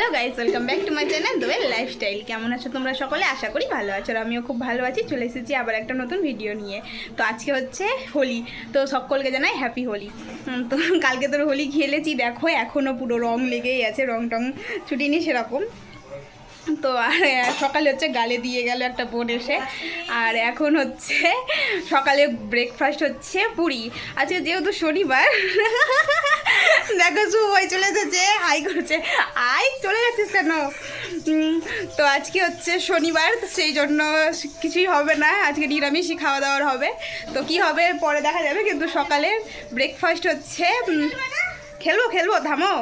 Hello guys, welcome back to my channel Doyel lifestyle. কেমন আছো তোমরা সকলে? আশা করি ভালো আছো, আর আমিও খুব ভালো আছি। চলে এসেছি আবার একটা নতুন ভিডিও নিয়ে। তো আজকে হচ্ছে হোলি, তো সকলকে জানাই হ্যাপি হোলি। তো কালকে তোর হোলি খেলেছি, দেখো এখনও পুরো রং লেগেই আছে, রং টং ছুটিনি সেরকম। তো আর সকালে হচ্ছে গালে দিয়ে গেল একটা বোন এসে। আর এখন হচ্ছে সকালে ব্রেকফাস্ট হচ্ছে পুরি। আজকে যেহেতু শনিবার, দেখো শুভ চলে এসেছে, হাই করছে। আই চলে যাচ্ছিস কেন? তো আজকে হচ্ছে শনিবার, তো সেই জন্য কিছুই হবে না, আজকে নিরামিষই খাওয়া দাওয়ার হবে। তো কি হবে পরে দেখা যাবে, কিন্তু সকালে ব্রেকফাস্ট হচ্ছে খেলবো থামো।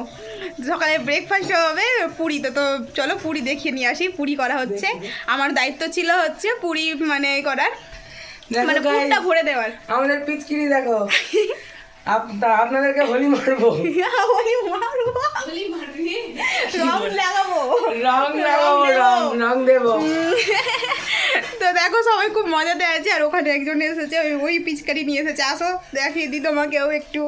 সকালে ব্রেকফাস্ট হবে পুরি। তো চলো পুরি দেখিয়ে নিয়ে আসি। পুরি করা হচ্ছে, আমার দায়িত্ব ছিল হচ্ছে পুরি মানে করার, মানে পুরটা ভরে দেওয়ার। আমাদের পিচকিরি দেখো। আপনাদেরকে হোলি মারবো, হোলি মারবো, রং লাগাবো, রং দেবো। তো দেখো সবাই খুব মজাতে আছে। আর ওখানে একজন এসেছে, ওই পিচকারি নিয়ে এসেছে। আসো দেখিয়ে দিই তোমাকেও একটু।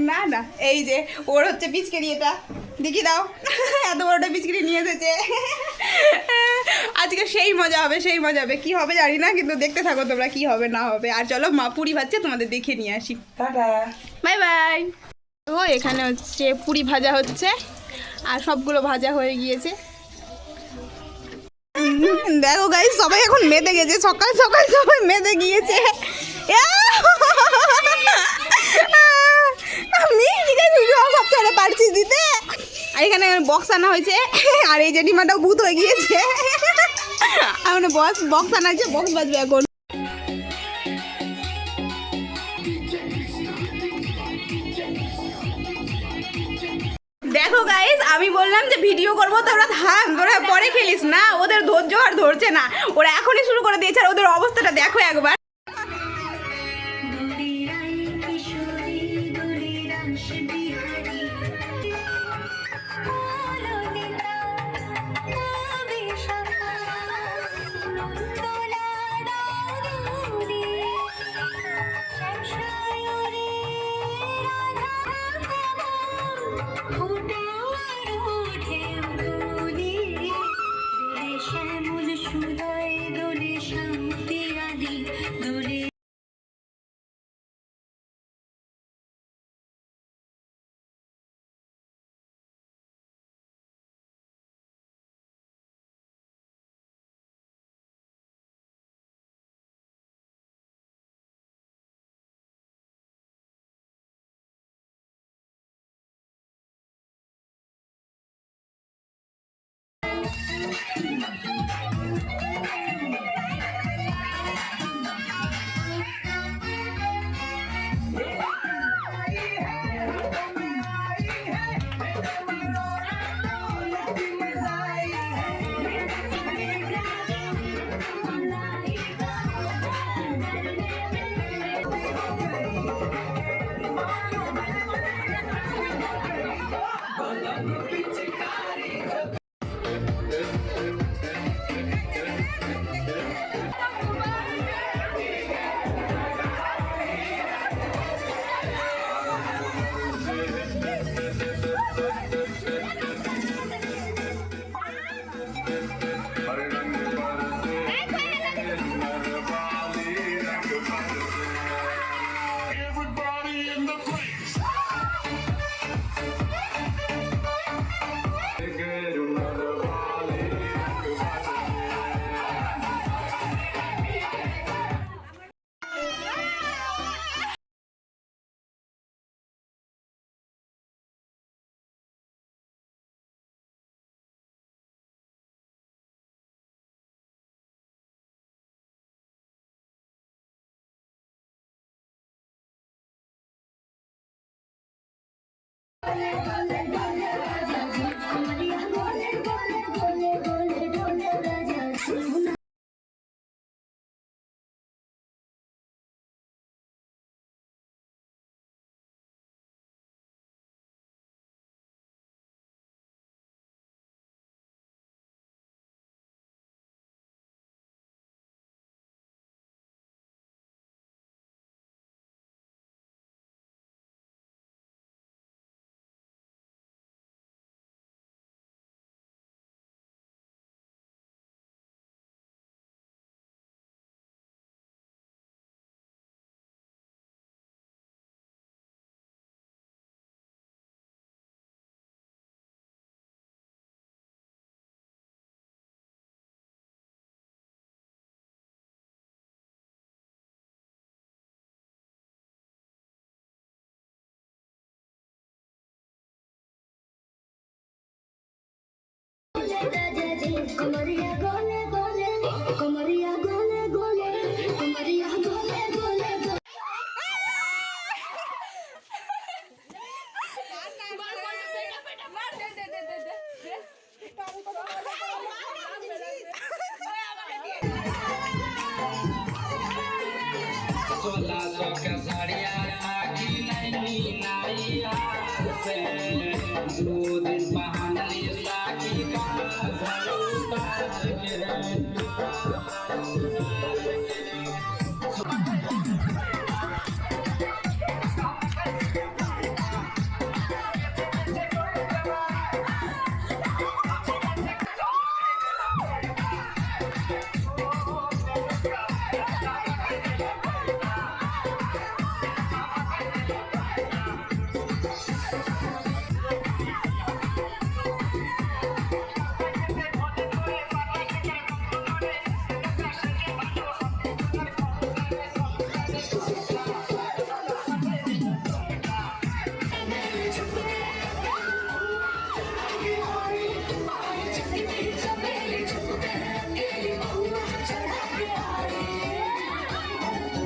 না না, এই যে ওর হচ্ছে পিচকারি, এটা দেখি দাও। এত বড়টা পিচকারি নিয়ে এসেছে। আজকে সেই মজা হবে, সেই মজা হবে। কি হবে জানি না, কিন্তু দেখতে থাকো তোমরা কি হবে না হবে। আর চলো মা পুরি ভাজছে, তোমাদের দেখিয়ে নিয়ে আসি। Bye bye. ও এখানে হচ্ছে পুরি ভাজা হচ্ছে, আর সবগুলো ভাজা হয়ে গিয়েছে। দেখো গাইস, সবাই এখন মেতে গেছে, সকাল সকাল সবাই মেতে গিয়েছে। আমি সব ছেড়ে পারছিস দিতে। আর এখানে বক্স আনা হয়েছে, আর এই জেঠিমাটাও ভূত হয়ে গিয়েছে। এখন বক্স আনা হয়েছে, বক্স বাজবে এখন। দেখো গাইস, আমি বললাম যে ভিডিও করবো, তোরা থাম, তোরা পরে খেলিস না। ওদের ধৈর্য আর ধরছে না, ওরা এখনই শুরু করে দিয়েছে। আর ওদের অবস্থাটা দেখো একবার।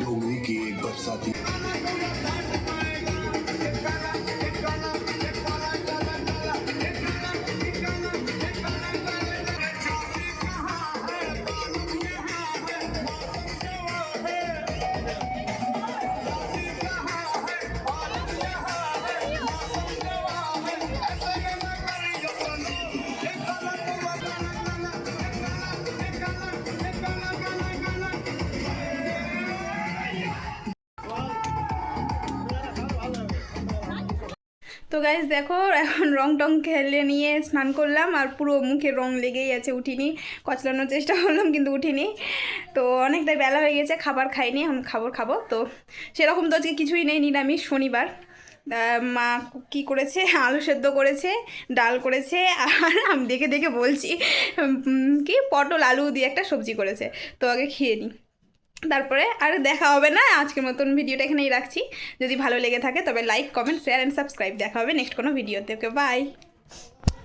डोंगरी की एक बरसाती তো গাইজ দেখো এখন রং টং খেলে নিয়ে স্নান করলাম আর পুরো মুখে রং লেগেই আছে, উঠিনি। কচলানোর চেষ্টা করলাম কিন্তু উঠিনি। তো অনেকটাই বেলা হয়ে গেছে, খাবার খাইনি, এখন খাবো। তো সেরকম তো আজকে কিছুই নেই, নিরামিষ শনিবার। মা কী করেছে, আলু সেদ্ধ করেছে, ডাল করেছে, আর আমি দেখে দেখে বলছি কি পটল আলু দিয়ে একটা সবজি করেছে। তো আগে খেয়ে নিই, তারপরে আর দেখা হবে না। আজকের মতন ভিডিওটা এখানেই রাখছি। যদি ভালো লেগে থাকে তবে like, comment, share and subscribe. দেখা হবে নেক্সট কোনো ভিডিওতে। ওকে, বাই।